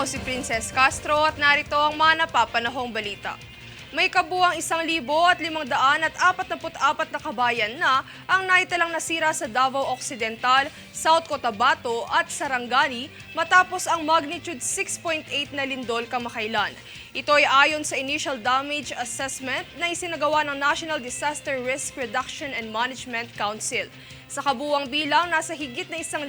Ako si Princess Castro at narito ang mga napapanahong balita. May kabuang 1,544 na kabayan na ang naitalang nasira sa Davao Occidental, South Cotabato at Sarangani matapos ang magnitude 6.8 na lindol kamakailan. Ito ay ayon sa initial damage assessment na isinagawa ng National Disaster Risk Reduction and Management Council. Sa kabuang bilang, nasa higit na 1,000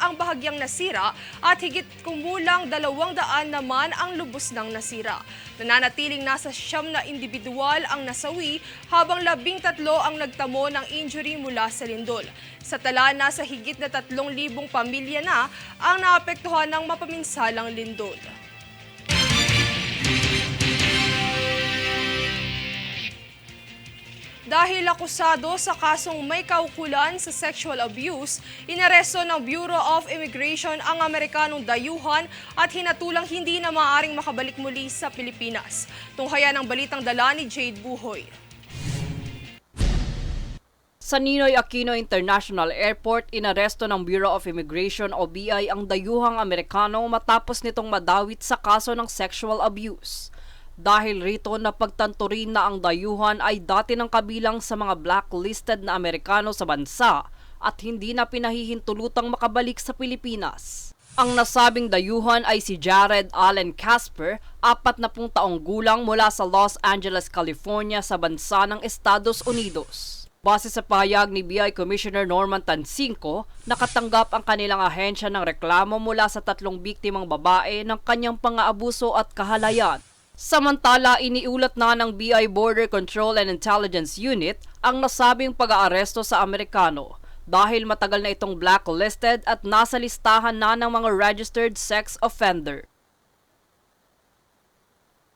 ang bahagyang nasira at higit kumulang 200 naman ang lubos ng nasira. Nananatiling nasa 9 na individual ang nasawi habang 13 ang nagtamo ng injury mula sa lindol. Sa tala, nasa higit na 3,000 pamilya na ang naapektuhan ng mapaminsalang lindol. Dahil akusado sa kasong may kaukulan sa sexual abuse, inaresto ng Bureau of Immigration ang Amerikanong dayuhan at hinatulang hindi na maaaring makabalik muli sa Pilipinas. Tunghayan ang balitang dala ni Jade Buhoy. Sa Ninoy Aquino International Airport, inaresto ng Bureau of Immigration o BI ang dayuhang Amerikano matapos nitong madawit sa kaso ng sexual abuse. Dahil rito napagtanto rin na ang dayuhan ay dati ng kabilang sa mga blacklisted na Amerikano sa bansa at hindi na pinahihintulutang makabalik sa Pilipinas. Ang nasabing dayuhan ay si Jared Allen Casper, 40 taong gulang mula sa Los Angeles, California sa bansa ng Estados Unidos. Base sa pahayag ni BI Commissioner Norman Tansinko, nakatanggap ang kanilang ahensya ng reklamo mula sa 3 biktimang babae ng kanyang pang-aabuso at kahalayan. Samantala, iniulat na ng BI Border Control and Intelligence Unit ang nasabing pag-aaresto sa Amerikano dahil matagal na itong blacklisted at nasa listahan na ng mga registered sex offender.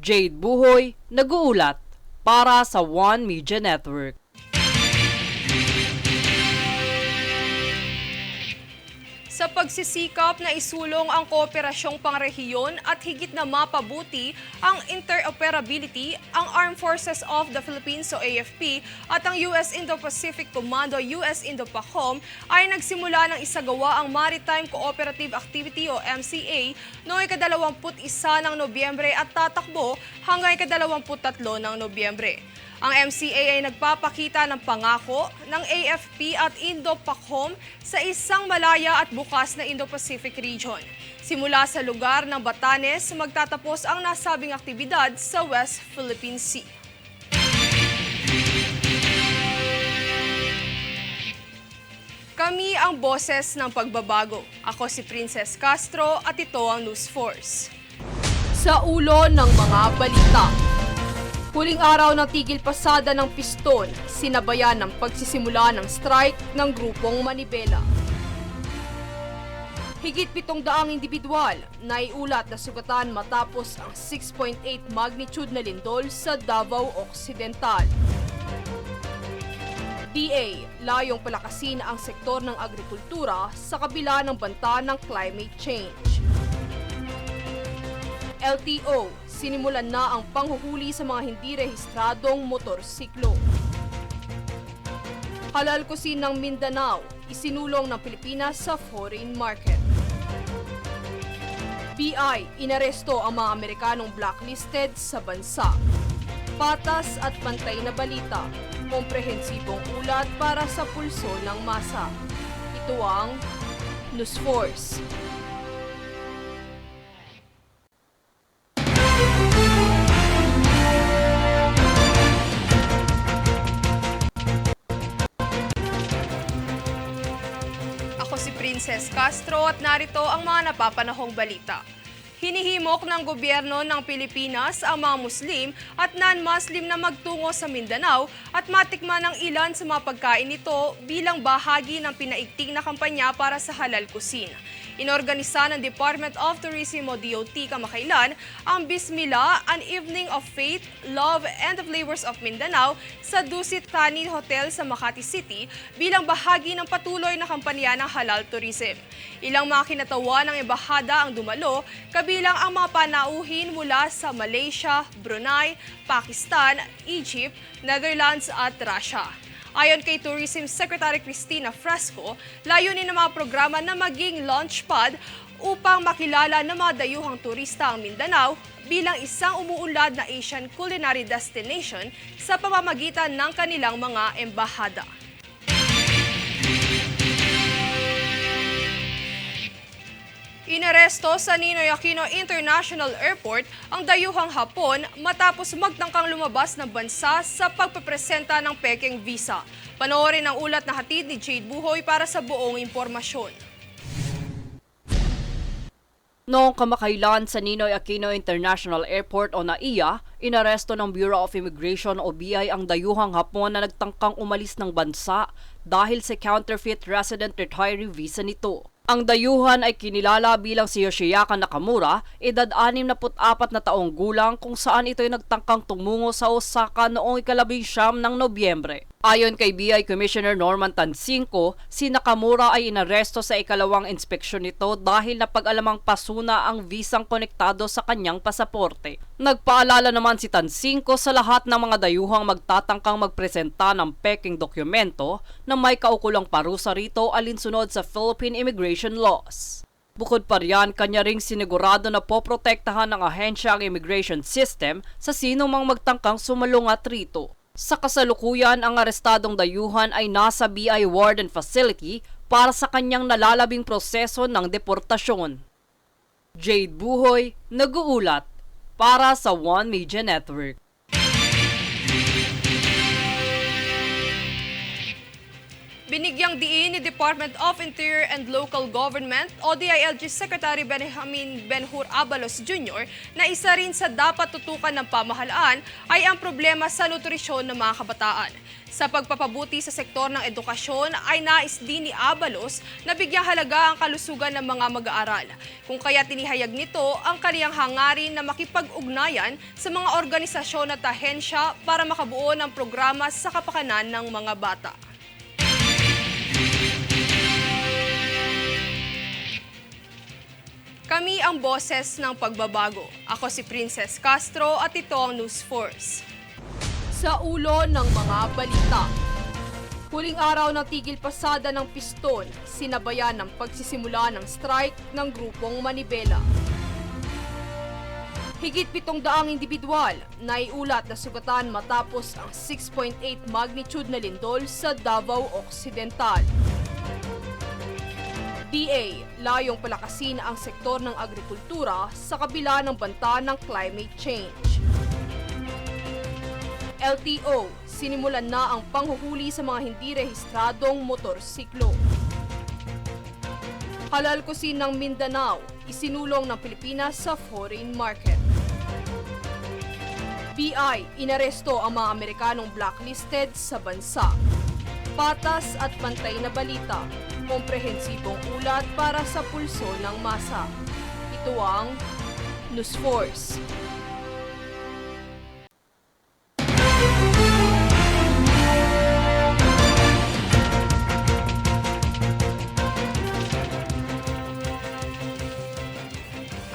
Jade Buhoy, nag-uulat para sa One Media Network. Sa pagsisikap na isulong ang kooperasyong pangrehiyon at higit na mapabuti ang interoperability, ang Armed Forces of the Philippines o AFP at ang US Indo-Pacific Commando US Indo-PACOM ay nagsimula ng isagawa ang Maritime Cooperative Activity o MCA noong ika-21 ng Nobyembre at tatakbo hanggang ika-23 ng Nobyembre. Ang MCA ay nagpapakita ng pangako ng AFP at Indo-PACOM sa isang malaya at bukas na Indo-Pacific region. Simula sa lugar ng Batanes, magtatapos ang nasabing aktibidad sa West Philippine Sea. Kami ang boses ng pagbabago. Ako si Princess Castro at ito ang News Force. Sa ulo ng mga balita. Huling araw ng tigil pasada ng piston, sinabayan ng pagsisimula ng strike ng grupong Manibela. Higit 700 individual na iulat na sugatan matapos ang 6.8 magnitude na lindol sa Davao Occidental. DA, layong palakasin ang sektor ng agrikultura sa kabila ng banta ng climate change. LTO, sinimulan na ang panghuhuli sa mga hindi rehistradong motorsiklo. Halal cuisine ng Mindanao, isinulong ng Pilipinas sa foreign market. BI, inaresto ang mga Amerikanong blacklisted sa bansa. Patas at pantay na balita, komprehensibong ulat para sa pulso ng masa. Ito ang News Force. Si Princess Castro at narito ang mga napapanahong balita. Hinihimok ng gobyerno ng Pilipinas ang mga Muslim at non-Muslim na magtungo sa Mindanao at matikman ang ilan sa mga pagkain nito bilang bahagi ng pinaigting na kampanya para sa halal cuisine. Inorganisa ng Department of Tourism o DOT kamakailan ang Bismillah, an Evening of Faith, Love and the Flavors of Mindanao sa Dusit Thani Hotel sa Makati City bilang bahagi ng patuloy na kampanya ng halal tourism. Ilang mga kinatawa ng embahada ang dumalo, kabilang ang mga panauhin mula sa Malaysia, Brunei, Pakistan, Egypt, Netherlands at Russia. Ayon kay Tourism Secretary Cristina Fresco, layunin ng mga programa na maging launchpad upang makilala ng mga dayuhang turista ang Mindanao bilang isang umuunlad na Asian culinary destination sa pamamagitan ng kanilang mga embahada. Inaresto sa Ninoy Aquino International Airport ang dayuhang Hapon matapos magtangkang lumabas ng bansa sa pagpepresenta ng Peking visa. Panoorin ang ulat na hatid ni Jade Buhoy para sa buong impormasyon. Noong kamakailan sa Ninoy Aquino International Airport o NAIA, inaresto ng Bureau of Immigration o BI ang dayuhang Hapon na nagtangkang umalis ng bansa dahil sa counterfeit resident retiree visa nito. Ang dayuhan ay kinilala bilang si Yoshiyaka Nakamura, edad 64 na taong gulang kung saan ito ay nagtangkang tumungo sa Osaka noong ika-19 ng Nobyembre. Ayon kay BI Commissioner Norman Tansinko, si Nakamura ay inaresto sa ikalawang inspeksyon nito dahil napag-alamang pasuna ang visang konektado sa kanyang pasaporte. Nagpaalala naman si Tansinko sa lahat ng mga dayuhang magtatangkang magpresenta ng Peking dokumento na may kaukulang parusa rito alinsunod sa Philippine immigration laws. Bukod pa riyan, kanya ring sinigurado na poprotektahan ng ahensya ang immigration system sa sinumang magtangkang sumalungat rito. Sa kasalukuyan, ang arestadong dayuhan ay nasa BI Warden Facility para sa kanyang nalalabing proseso ng deportasyon. Jade Buhoy, nag-uulat para sa One Media Network. Binigyang diin ni Department of Interior and Local Government o DILG Secretary Benjamin Benhur Abalos Jr. na isa rin sa dapat tutukan ng pamahalaan ay ang problema sa nutrisyon ng mga kabataan. Sa pagpapabuti sa sektor ng edukasyon ay nais din ni Abalos na bigyang halaga ang kalusugan ng mga mag-aaral. Kung kaya tinihayag nito ang kaniyang hangarin na makipag-ugnayan sa mga organisasyon at ahensya para makabuo ng programa sa kapakanan ng mga bata. Kami ang boses ng pagbabago. Ako si Princess Castro at ito ang News Force. Sa ulo ng mga balita. Huling araw ng tigil pasada ng piston, sinabayan ng pagsisimula ng strike ng grupong Manibela. Higit 700 individual na iulat na sugatan matapos ang 6.8 magnitude na lindol sa Davao Occidental. DA, layong palakasin ang sektor ng agrikultura sa kabila ng banta ng climate change. LTO, sinimulan na ang panghuhuli sa mga hindi rehistradong motorsiklo. Halal cuisine ng Mindanao, isinulong ng Pilipinas sa foreign market. BI, inaresto ang mga Amerikanong blacklisted sa bansa. Patas at pantay na balita, komprehensibong ulat para sa pulso ng masa. Ito ang News Force.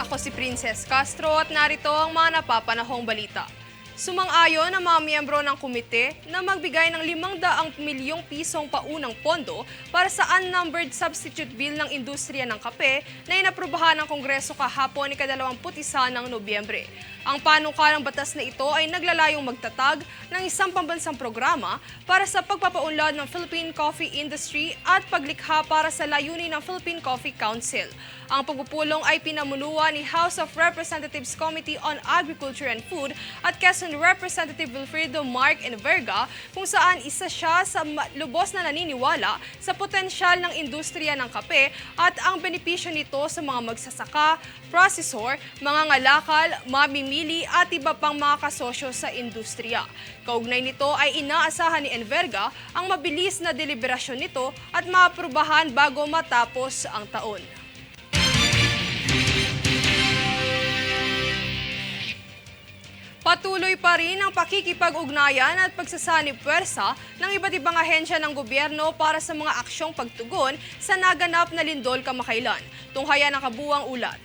Ako si Princess Castro at narito ang mga napapanahong balita. Sumang-ayon ang mga miyembro ng komite na magbigay ng 500 milyong pisong paunang pondo para sa unnumbered substitute bill ng industriya ng kape na inaprubahan ng Kongreso kahapon ika-21 ng Nobyembre. Ang panukalang batas na ito ay naglalayong magtatag ng isang pambansang programa para sa pagpapaunlad ng Philippine coffee industry at paglikha para sa layunin ng Philippine Coffee Council. Ang pagpupulong ay pinamumunuan ni House of Representatives Committee on Agriculture and Food at Quezon Representative Wilfredo Mark Enverga, kung saan isa siya sa lubos na naniniwala sa potensyal ng industriya ng kape at ang benepisyo nito sa mga magsasaka, processor, mga ngalakal, mamimili at iba pang mga kasosyo sa industriya. Kaugnay nito ay inaasahan ni Enverga ang mabilis na deliberasyon nito at maaprubahan bago matapos ang taon. Patuloy pa rin ang pakikipag-ugnayan at pagsasanib puwersa ng iba't ibang ahensya ng gobyerno para sa mga aksyong pagtugon sa naganap na lindol kamakailan. Tunghayan ang kabuuang ulat.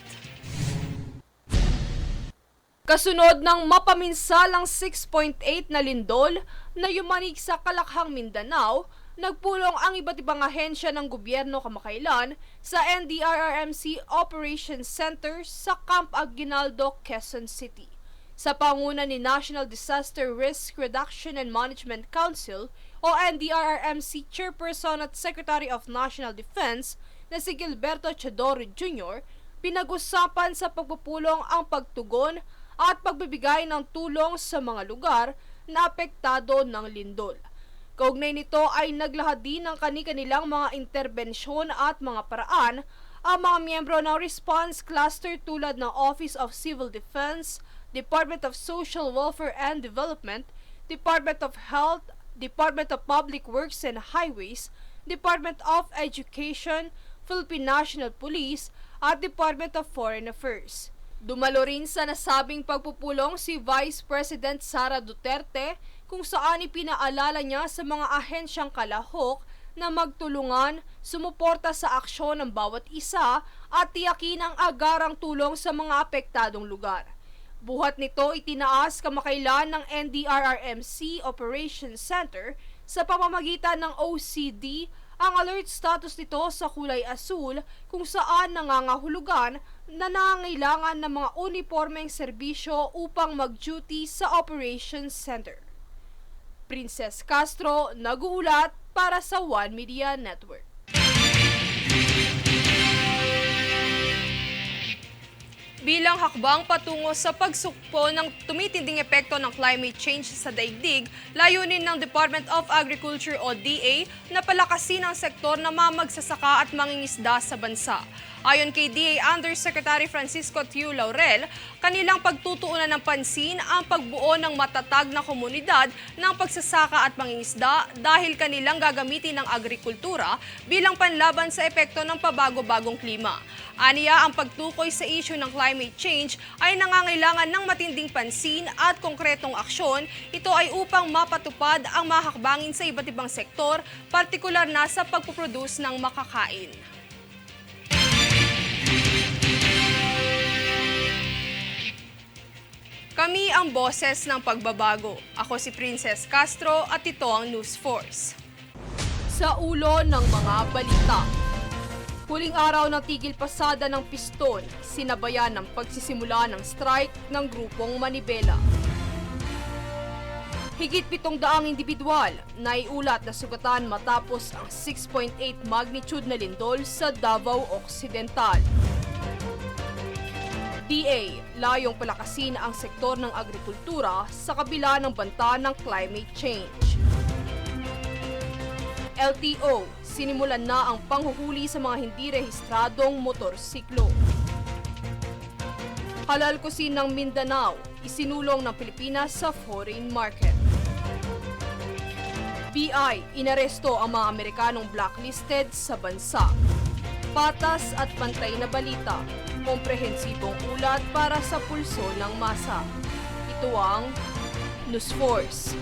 Kasunod ng mapaminsalang 6.8 na lindol na yumanig sa Kalakhang, Mindanao, Nagpulong ang iba't ibang ahensya ng gobyerno kamakailan sa NDRRMC Operations Center sa Camp Aguinaldo, Quezon City. Sa panguna ni National Disaster Risk Reduction and Management Council o NDRRMC Chairperson at Secretary of National Defense na si Gilberto Chodoro Jr., pinag-usapan sa pagpupulong ang pagtugon at pagbibigay ng tulong sa mga lugar na apektado ng lindol. Kaugnay nito ay naglahad din ng kani-kanilang mga interbensyon at mga paraan ang mga miyembro ng response cluster tulad ng Office of Civil Defense, Department of Social Welfare and Development, Department of Health, Department of Public Works and Highways, Department of Education, Philippine National Police at Department of Foreign Affairs. Dumalo rin sa nasabing pagpupulong si Vice President Sara Duterte kung saan ipinaalala niya sa mga ahensyang kalahok na magtulungan, sumuporta sa aksyon ng bawat isa at tiyakin ang agarang tulong sa mga apektadong lugar. Buhat nito, itinaas kamakailan ng NDRRMC Operations Center sa pamamagitan ng OCD ang alert status nito sa kulay asul kung saan nangangahulugan na nangangailangan ng mga uniformeng serbisyo upang mag-duty sa Operations Center. Princess Castro, nag-uulat para sa One Media Network. Bilang hakbang patungo sa pagsukpo ng tumitinding epekto ng climate change sa daigdig, layunin ng Department of Agriculture o DA na palakasin ang sektor na mamagsasaka at mangingisda sa bansa. Ayon kay DA Undersecretary Francisco Tiu Laurel, kanilang pagtutuunan ng pansin ang pagbuo ng matatag na komunidad ng pagsasaka at mangingisda dahil kanilang gagamitin ng agrikultura bilang panlaban sa epekto ng pabago-bagong klima. Aniya, ang pagtukoy sa issue ng climate change ay nangangailangan ng matinding pansin at konkretong aksyon. Ito ay upang mapatupad ang mahakbangin sa iba't ibang sektor, partikular na sa pagpuproduce ng makakain. Kami ang boses ng pagbabago. Ako si Princess Castro at ito ang News Force. Sa ulo ng mga balita. Huling araw ng tigil pasada ng piston, sinabayan ng pagsisimula ng strike ng grupong Manibela. Higit 700 individual na iulat na sugatan matapos ang 6.8 magnitude na lindol sa Davao Occidental. DA, layong palakasin ang sektor ng agrikultura sa kabila ng banta ng climate change. LTO, sinimulan na ang panghuhuli sa mga hindi rehistradong motorsiklo. Halal cuisine ng Mindanao, isinulong ng Pilipinas sa foreign market. BI, inaresto ang mga Amerikanong blacklisted sa bansa. Patas at pantay na balita, komprehensibong ulat para sa pulso ng masa. Ito ang News Force.